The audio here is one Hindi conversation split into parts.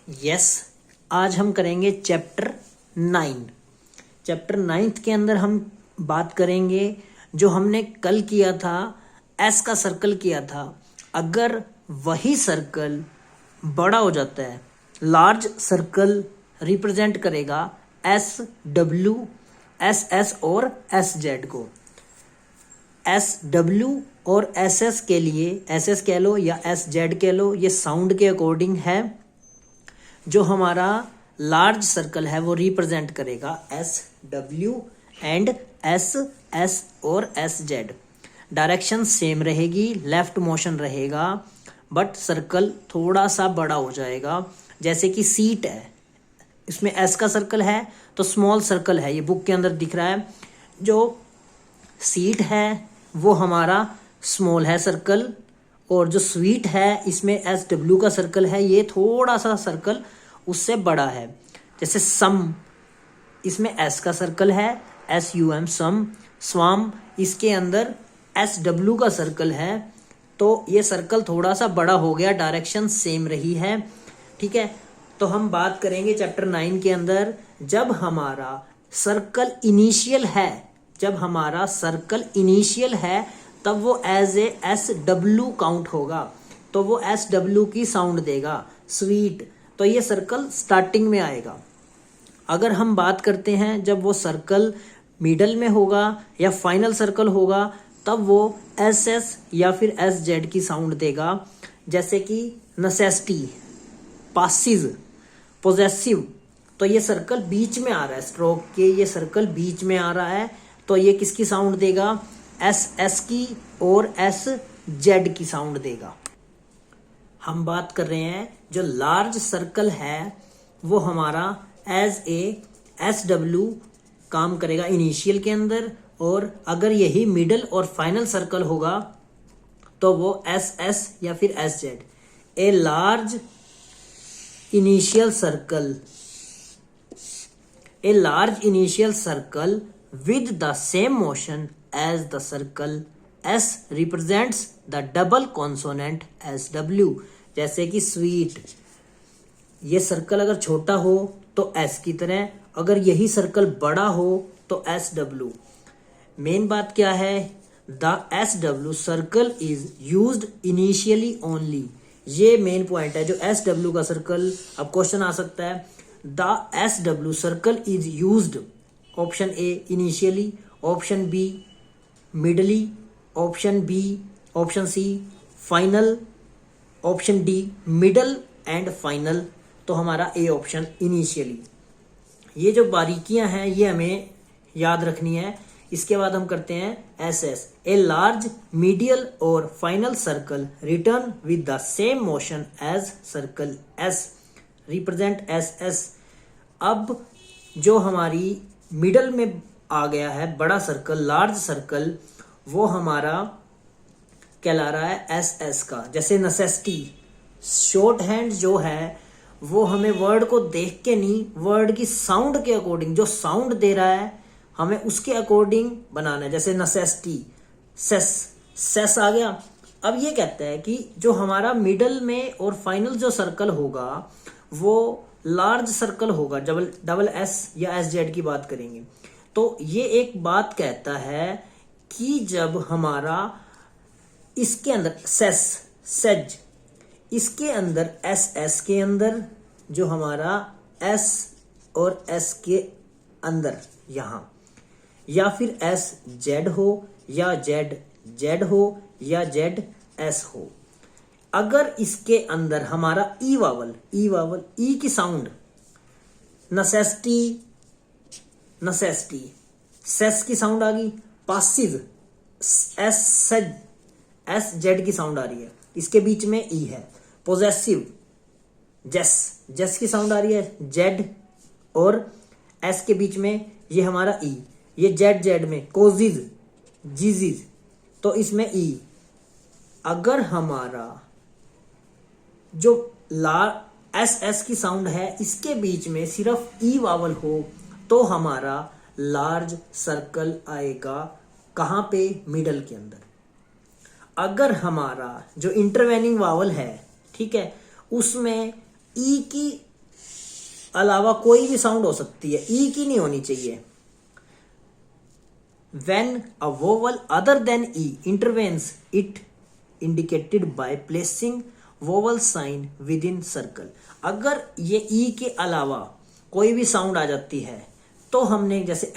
यस आज हम करेंगे चैप्टर 9। चैप्टर 9 के अंदर हम बात करेंगे जो हमने कल किया था, एस का सर्कल किया था। अगर वही सर्कल बड़ा हो जाता है, लार्ज सर्कल रिप्रेजेंट करेगा एस डब्ल्यू एस एस और एस जेड को। एस डब्ल्यू और एस एस के लिए एस एस कह लो या एस जेड कह लो, ये साउंड के अकॉर्डिंग है। जो हमारा लार्ज सर्कल है वो रिप्रेजेंट करेगा S W and S S और एस जेड। डायरेक्शन सेम रहेगी, लेफ्ट मोशन रहेगा, बट सर्कल थोड़ा सा बड़ा हो जाएगा। जैसे कि सीट है, इसमें एस का सर्कल है तो स्मॉल सर्कल है, ये बुक के अंदर दिख रहा है। जो सीट है वो हमारा स्मॉल है सर्कल, और जो स्वीट है इसमें एस डब्ल्यू का सर्कल है, ये थोड़ा सा सर्कल उससे बड़ा है। जैसे सम, इसमें एस का सर्कल है, एस यू एम सम। स्वाम, इसके अंदर एस डब्ल्यू का सर्कल है, तो ये सर्कल थोड़ा सा बड़ा हो गया, डायरेक्शन सेम रही है। ठीक है, तो हम बात करेंगे चैप्टर 9 के अंदर जब हमारा सर्कल इनिशियल है, जब हमारा सर्कल इनिशियल है तब वो as a S W count होगा, तो वो एस डब्ल्यू की साउंड देगा। स्वीट, तो ये सर्कल स्टार्टिंग में आएगा। अगर हम बात करते हैं जब वो सर्कल मिडल में होगा या फाइनल सर्कल होगा, तब वो एस एस या फिर एस जेड की साउंड देगा। जैसे कि नेसेसिटी, पासिव, पोजेसिव, तो ये सर्कल बीच में आ रहा है, स्ट्रोक के ये सर्कल बीच में आ रहा है, तो ये किसकी साउंड देगा? एस एस की और एस जेड की साउंड देगा। हम बात कर रहे हैं जो लार्ज सर्कल है वो हमारा एज ए एस डब्ल्यू काम करेगा इनिशियल के अंदर, और अगर यही मिडल और फाइनल सर्कल होगा तो वो एस एस या फिर S Z. A large initial circle, a large initial circle with the same motion as the circle S represents the double consonant SW। जैसे कि स्वीट, ये सर्कल अगर छोटा हो तो S की तरह, अगर यही सर्कल बड़ा हो तो SW। मेन बात क्या है? The SW circle is used initially only, ये मेन पॉइंट है। जो SW का सर्कल, अब क्वेश्चन आ सकता है, the SW circle is used, option A initially, option B medially, option B, option C final, option D middle and final. तो हमारा ए ऑप्शन इनिशियली। ये जो बारीकियां हैं ये हमें याद रखनी है। इसके बाद हम करते हैं S S. A large medial और final circle return with the same motion as circle S represent S S. अब जो हमारी मिडल में आ गया है बड़ा सर्कल, लार्ज सर्कल, वो हमारा कहला रहा है एस एस का। जैसे नेसेसिटी, शॉर्ट हैंड जो है वो हमें वर्ड को देख के नहीं, वर्ड की साउंड के अकॉर्डिंग, जो साउंड दे रहा है हमें उसके अकॉर्डिंग बनाना है। जैसे नेसेसिटी, सेस, सेस आ गया। अब ये कहता है कि जो हमारा मिडल में और फाइनल जो सर्कल होगा वो लार्ज सर्कल होगा, डबल एस या एस जेड की बात करेंगे। तो ये एक बात कहता है कि जब हमारा इसके अंदर सेस, सेज, इसके अंदर एस एस के अंदर, जो हमारा एस और एस के अंदर यहां, या फिर एस जेड हो या जेड जेड हो या जेड एस हो, अगर इसके अंदर हमारा ई वावल, ई की साउंड, नेसेसिटी, नेसेसिटी, सेस की साउंड आ गई। Passive, S says, S Z की साउंड आ रही है, इसके बीच में ई है। पोजेसिव, जेस, जेस की साउंड आ रही है, जेड और एस के बीच में ये हमारा ई, ये जेड जेड में कोजिज, जीजिज, तो इसमें ई। अगर हमारा जो एस एस की साउंड है इसके बीच में सिर्फ ई वावल हो तो हमारा लार्ज सर्कल आएगा। कहां पे? मिडल के अंदर। अगर हमारा जो इंटरवेनिंग वावल है, ठीक है, उसमें ई की अलावा कोई भी साउंड हो सकती है, ई की नहीं होनी चाहिए। When a vowel other than E intervenes, it indicated by placing vowel sign within circle. अगर ये E के अलावा कोई भी साउंड आ जाती है तो हमने जैसे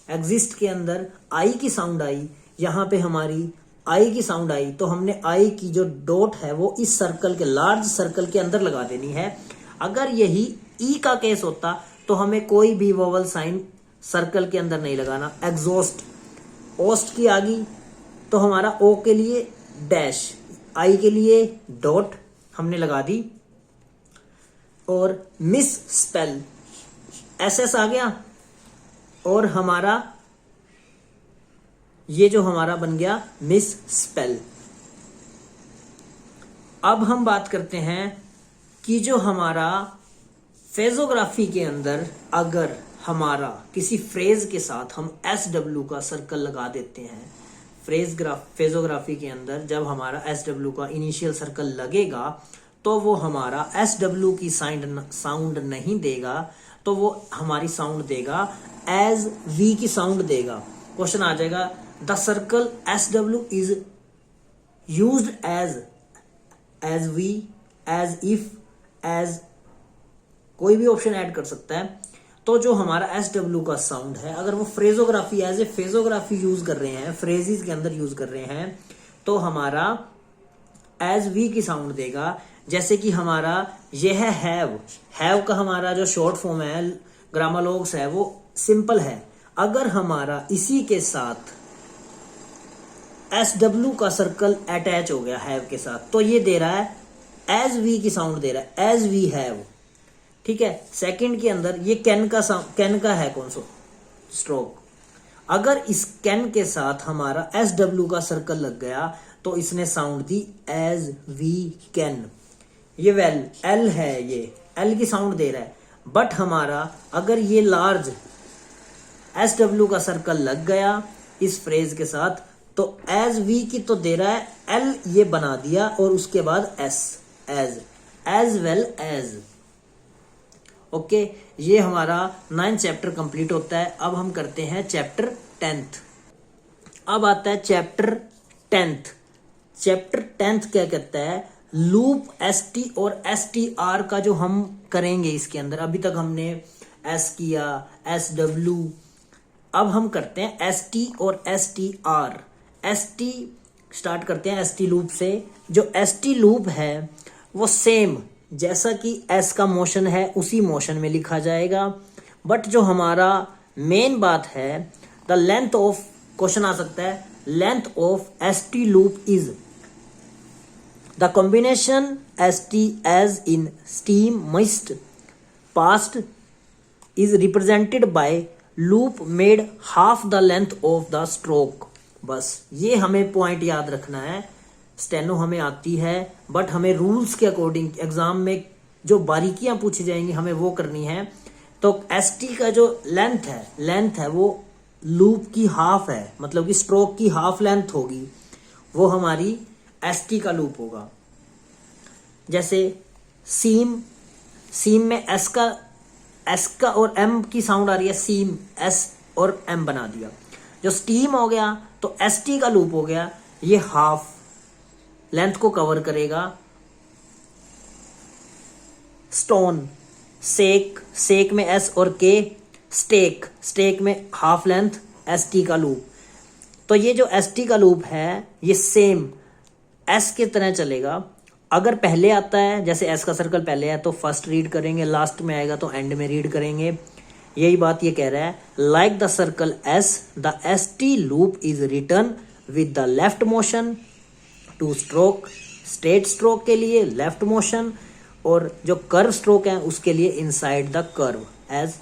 एग्जिस्ट के अंदर आई की साउंड आई, यहाँ पे हमारी आई की साउंड आई, तो हमने आई की जो डॉट है वो इस सर्कल के, लार्ज सर्कल के अंदर लगा देनी है। अगर यही ई का केस होता तो हमें कोई भी वोवल साइन सर्कल के अंदर नहीं लगाना। एग्जॉस्ट, ओस्ट की आ गई तो हमारा ओ के लिए डैश, आई के लिए डॉट हमने लगा दी, और मिस स्पेल एस एस आ गया, और हमारा ये जो हमारा बन गया मिस स्पेल। अब हम बात करते हैं कि जो हमारा फेजोग्राफी के अंदर अगर हमारा किसी फ्रेज के साथ हम SW का सर्कल लगा देते हैं, फेजोग्राफी के अंदर जब हमारा SW का इनिशियल सर्कल लगेगा तो वो हमारा SW की साउंड नहीं देगा, तो वो हमारी साउंड देगा एज V की साउंड देगा। क्वेश्चन आ जाएगा the circle SW is used as V, as if, as, कोई भी ऑप्शन ऐड कर सकता है। तो जो हमारा SW का साउंड है, अगर वो फ्रेजोग्राफी एज ए फेजोग्राफी यूज कर रहे हैं, फ्रेजेस के अंदर यूज कर रहे हैं, तो हमारा एज वी की साउंड देगा। जैसे कि हमारा यह हैव का हमारा जो शॉर्ट फॉर्म है, ग्रामोलॉग्स है, वो सिंपल है। अगर हमारा इसी के साथ SW का सर्कल अटैच हो गया हैव के साथ, तो ये दे रहा है एज वी की साउंड दे रहा है, एज वी हैव। ठीक है, सेकंड के अंदर ये कैन का है कौन सा स्ट्रोक, अगर इस कैन के साथ हमारा SW का सर्कल लग गया तो इसने साउंड दी एज वी कैन। ये वेल एल है, ये एल की साउंड दे रहा है, बट हमारा अगर ये लार्ज SW का सर्कल लग गया इस फ्रेज के साथ तो एज वी की तो दे रहा है एल, ये बना दिया, और उसके बाद S, as well as. Okay, ये हमारा 9th चैप्टर कंप्लीट होता है। अब हम करते हैं चैप्टर 10th। अब आता है चैप्टर 10th। चैप्टर 10th क्या कहता है, लूप ST और STR का जो हम करेंगे इसके अंदर। अभी तक हमने S किया, SW, अब हम करते हैं ST और STR। ST स्टार्ट करते हैं ST लूप से। जो ST लूप है वो सेम जैसा कि S का मोशन है उसी मोशन में लिखा जाएगा, बट जो हमारा मेन बात है द लेंथ ऑफ, क्वेश्चन आ सकता है length of ST loop is the combination ST as in steam mist past is represented by loop made half the length of the stroke. बस ये हमें पॉइंट याद रखना है। स्टेनो हमें आती है, बट हमें रूल्स के अकॉर्डिंग एग्जाम में जो बारीकियां पूछी जाएंगी हमें वो करनी है। तो ST का जो लेंथ है वो लूप की हाफ है, मतलब कि स्ट्रोक की हाफ लेंथ होगी, वो हमारी ST का लूप होगा। जैसे सीम में S का और M की साउंड आ रही है, सीम S और M बना दिया। जो स्टीम हो गया तो ST का लूप हो गया, ये हाफ लेंथ को कवर करेगा। स्टोन, सेक में S और K, स्टेक में हाफ लेंथ ST का लूप। तो ये जो ST का लूप है ये सेम S के तरह चलेगा। अगर पहले आता है, जैसे S का सर्कल पहले है तो फर्स्ट रीड करेंगे, लास्ट में आएगा तो एंड में रीड करेंगे। यही बात ये कह रहा है, like the circle S the ST loop is return with the left motion two stroke. Straight stroke के लिए लेफ्ट मोशन, और जो कर्व स्ट्रोक है उसके लिए inside the curve as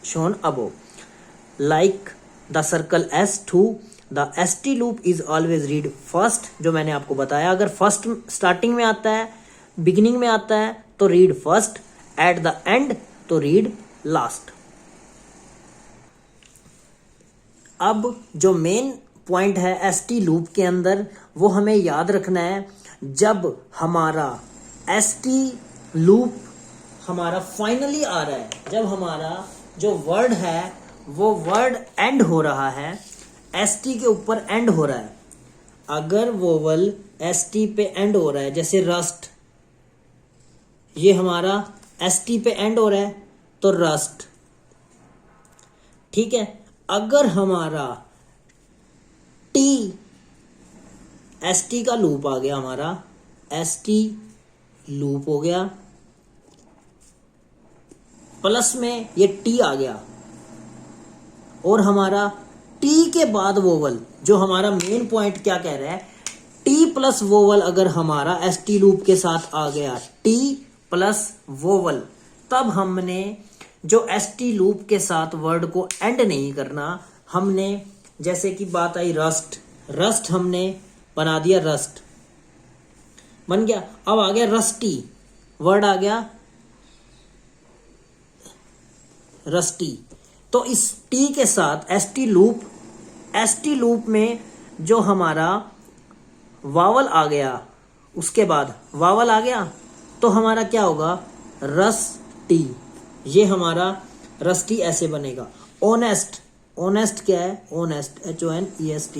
shown above. Like the circle S2 the ST loop is always read first, जो मैंने आपको बताया। अगर फर्स्ट स्टार्टिंग में आता है, बिगिनिंग में आता है तो read first, at the end तो रीड लास्ट। अब जो मेन पॉइंट है ST लूप के अंदर वो हमें याद रखना है, जब हमारा ST लूप हमारा फाइनली आ रहा है, जब हमारा जो वर्ड है वो वर्ड एंड हो रहा है, एसटी के ऊपर एंड हो रहा है, अगर वोवल एसटी पे एंड हो रहा है, जैसे रस्ट, ये हमारा एसटी पे एंड हो रहा है तो रस्ट, ठीक है। अगर हमारा टी एसटी का लूप आ गया, हमारा एसटी लूप हो गया, प्लस में ये टी आ गया, और हमारा टी के बाद वोवल, जो हमारा मेन पॉइंट क्या कह रहा है, टी प्लस वोवल अगर हमारा एसटी लूप के साथ आ गया, टी प्लस वोवल, तब हमने जो एसटी लूप के साथ वर्ड को एंड नहीं करना, हमने जैसे कि बात आई रस्ट, रस्ट हमने बना दिया, रस्ट बन गया। अब आ गया रस्टी, वर्ड आ गया रस्टी, तो इस टी के साथ एसटी लूप में जो हमारा वावल आ गया, उसके बाद वावल आ गया, तो हमारा क्या होगा, रस्टी, ये हमारा रस्टी ऐसे बनेगा। ऑनेस्ट, ऑनेस्ट क्या है, ऑनेस्ट, HONEST,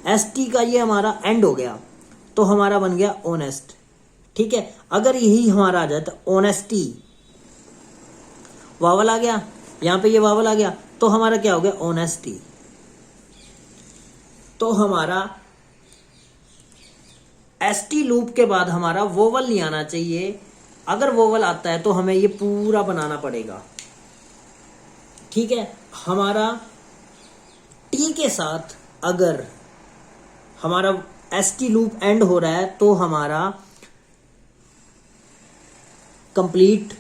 एसटी का ये हमारा एंड हो गया तो हमारा बन गया ऑनेस्ट, ठीक है। अगर यही हमारा आ जाता ऑनेस्टी, वावल आ गया, यहां पे ये वावल आ गया, तो हमारा क्या हो गया, ऑनेस्टी। तो हमारा एसटी लूप के बाद हमारा वोवल नहीं आना चाहिए, अगर वोवल आता है तो हमें ये पूरा बनाना पड़ेगा, ठीक है। हमारा टी के साथ अगर हमारा एसटी लूप एंड हो रहा है तो हमारा कंप्लीट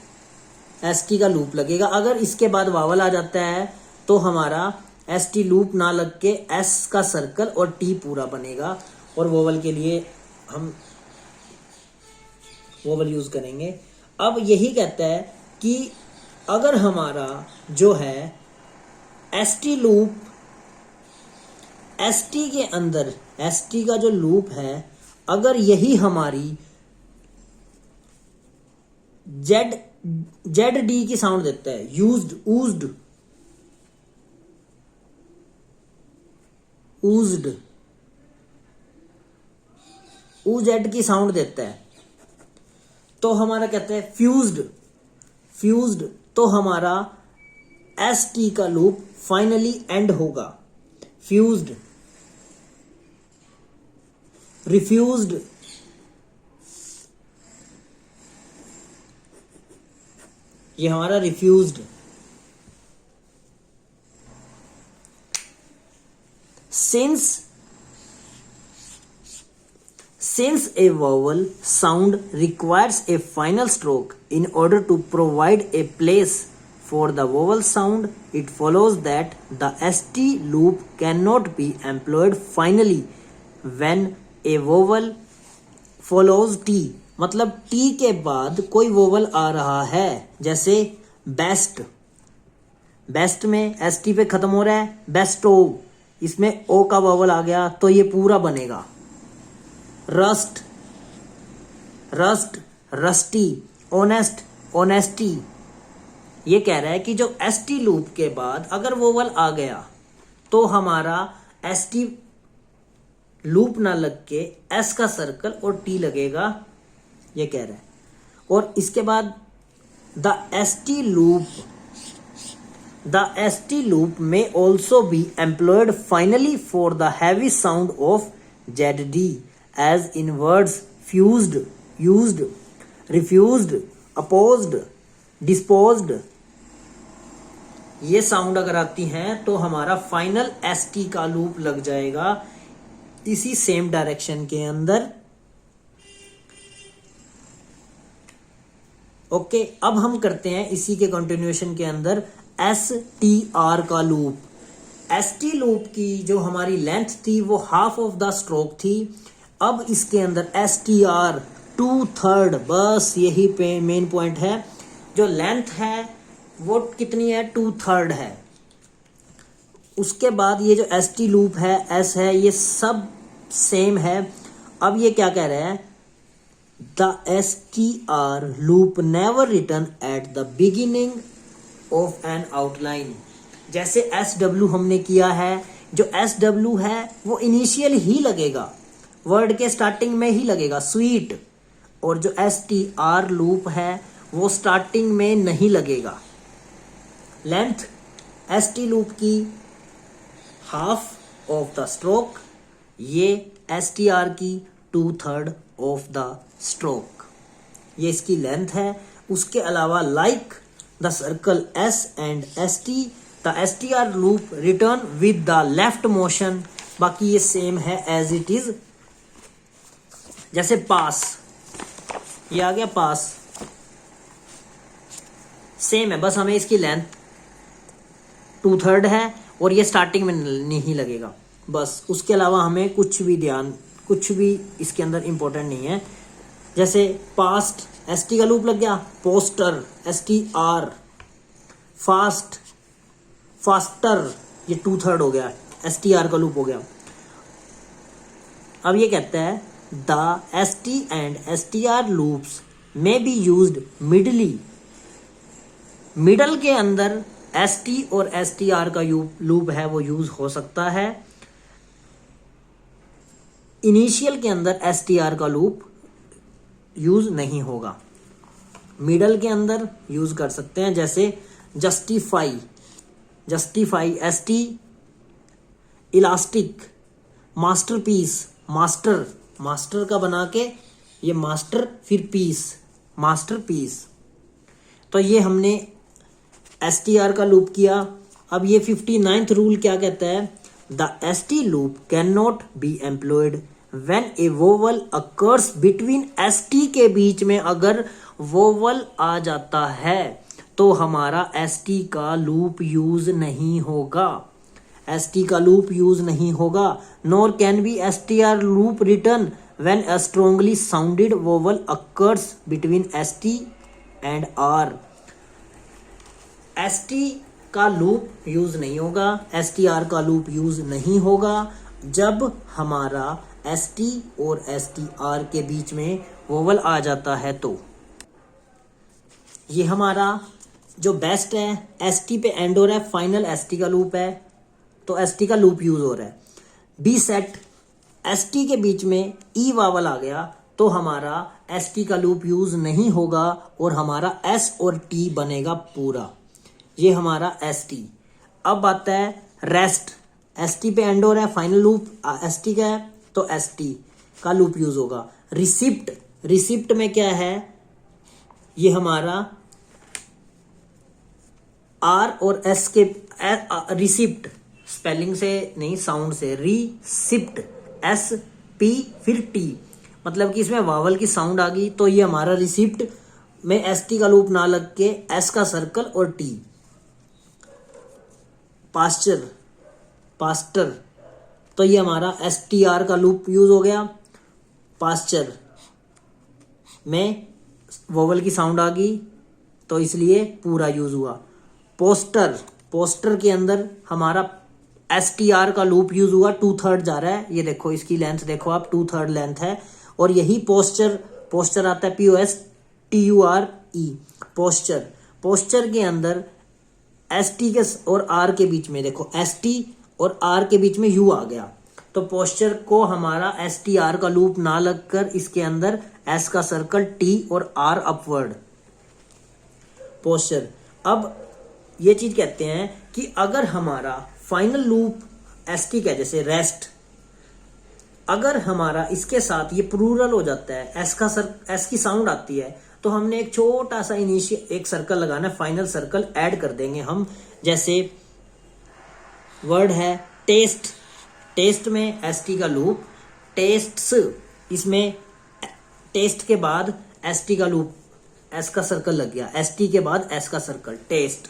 एसटी का लूप लगेगा। अगर इसके बाद वावल आ जाता है तो हमारा एसटी लूप ना लग के एस का सर्कल और टी पूरा बनेगा, और वोवल के लिए हम वोवल यूज करेंगे। अब यही कहता है कि अगर हमारा जो है एसटी लूप, एसटी के अंदर एसटी का जो लूप है, अगर यही हमारी जेड डी की साउंड देता है, यूज्ड, ऊज्ड, ऊज्ड, ऊजेड की साउंड देता है, तो हमारा कहते हैं फ्यूज्ड, फ्यूज्ड, तो हमारा एस टी का लूप फाइनली एंड होगा, फ्यूज्ड, रिफ्यूज्ड, ये हमारा refused. Since a vowel sound requires a final stroke in order to provide a place for the vowel sound, it follows that the ST loop cannot be employed finally when a vowel follows T. मतलब T के बाद कोई वोवल आ रहा है, जैसे बेस्ट, बेस्ट में ST पे खत्म हो रहा है, बेस्टो, इसमें ओ का वोवल आ गया तो ये पूरा बनेगा। Rust, rust, rusty, honest, honesty, ये कह रहा है कि जो एसटी लूप के बाद अगर वोवल आ गया तो हमारा एसटी लूप ना लग के एस का सर्कल और टी लगेगा, ये कह रहा है। और इसके बाद द एसटी लूप में also be employed finally for the heavy sound of Z D as in words fused, used, refused, opposed, disposed, ये साउंड अगर आती हैं तो हमारा फाइनल एसटी का लूप लग जाएगा इसी सेम डायरेक्शन के अंदर। ओके, अब हम करते हैं इसी के कंटिन्यूएशन के अंदर एस टी आर का लूप। एस टी लूप की जो हमारी लेंथ थी वो हाफ ऑफ द स्ट्रोक थी। अब इसके अंदर एस टी आर 2/3, बस यही पे मेन पॉइंट है। जो लेंथ है वो कितनी है, 2/3 है। उसके बाद ये जो एस टी लूप है, एस है, ये सब सेम है। अब ये क्या कह रहे हैं, the str loop never return at the beginning of N outline. जैसे SW हमने किया है, जो SW है वो इनिशियल ही लगेगा, वर्ड के स्टार्टिंग में ही लगेगा, स्वीट। और जो str लूप है वो स्टार्टिंग में नहीं लगेगा। लेंथ st लूप की हाफ ऑफ द स्ट्रोक, ये str की 2/3 ऑफ द स्ट्रोक, ये इसकी लेंथ है। उसके अलावा like the circle S and ST the str loop return with the left motion, बाकी ये सेम है एज इट इज। जैसे पास, ये आ गया पास, सेम है, बस हमें इसकी लेंथ 2/3 है और ये स्टार्टिंग में नहीं लगेगा बस। उसके अलावा हमें कुछ भी इसके अंदर इंपॉर्टेंट नहीं है। जैसे पास्ट ST का लूप लग गया, पोस्टर STR, फास्ट फास्टर, ये 2/3 हो गया, STR का लूप हो गया। अब ये कहता है the ST and STR loops में बी यूज्ड मिडली, मिडल के अंदर ST और STR का लूप है वो यूज हो सकता है। इनिशियल के अंदर STR का लूप यूज नहीं होगा, मिडल के अंदर यूज कर सकते हैं। जैसे justify ST, elastic, masterpiece, master का बना के ये मास्टर, फिर पीस, मास्टरपीस। तो ये हमने STR का लूप किया। अब ये 59th रूल क्या कहता है, the ST loop can not be employed when A vowel occurs between ST के बीच में अगर वोवल आ जाता है तो हमारा ST का लूप यूज नहीं होगा, ST का लूप यूज नहीं होगा। Nor can be STR loop return when a strongly sounded vowel occurs between ST and R। ST का लूप यूज नहीं होगा, STR का लूप यूज नहीं होगा जब हमारा ST और STR के बीच में वोवल आ जाता है। तो ये हमारा जो बेस्ट है, ST पे एंड हो रहा है, फाइनल ST का लूप है तो ST का लूप यूज हो रहा है। बी सेट ST के बीच में E वावल आ गया तो हमारा ST का लूप यूज नहीं होगा और हमारा S और T बनेगा पूरा, ये हमारा ST। अब आता है रेस्ट, ST पे एंड हो रहा है, फाइनल लूप ST का है तो ST का लूप यूज होगा। रिसिप्ट में क्या है, ये हमारा R और S के, रिसिप्ट स्पेलिंग से नहीं साउंड से, रिसिप्ट SP फिर T, मतलब कि इसमें वावल की साउंड आ गई तो ये हमारा रिसिप्ट में ST का लूप ना लग के S का सर्कल और T। पास्टर तो ये हमारा STR का लूप यूज हो गया, पास्चर में वोवल की साउंड आ गई तो इसलिए पूरा यूज हुआ। पोस्टर के अंदर हमारा STR का लूप यूज हुआ, 2/3 जा रहा है, ये देखो इसकी लेंथ देखो आप, 2/3 लेंथ है। और यही पोस्टर आता है POSTURE, पोस्चर के अंदर ST के और R के बीच में देखो, ST और R के बीच में U आ गया तो पोस्चर को हमारा STR का लूप ना लगकर इसके अंदर S का सर्कल T और R अपवर्ड पोस्चर। अब ये चीज कहते हैं कि अगर हमारा फाइनल लूप ST का, जैसे रेस्ट, अगर हमारा इसके साथ ये प्लूरल हो जाता है, S की साउंड आती है तो हमने एक छोटा सा इनिशियल एक सर्कल लगाना है, फाइनल सर्कल ऐड कर देंगे हम। जैसे वर्ड है टेस्ट में ST का लूप, टेस्ट्स, इसमें टेस्ट के बाद ST का लूप, S का सर्कल लग गया, ST के बाद S का सर्कल, टेस्ट।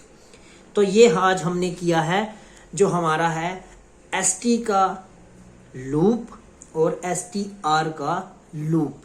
तो ये आज हमने किया है जो हमारा है ST का लूप और STR का लूप।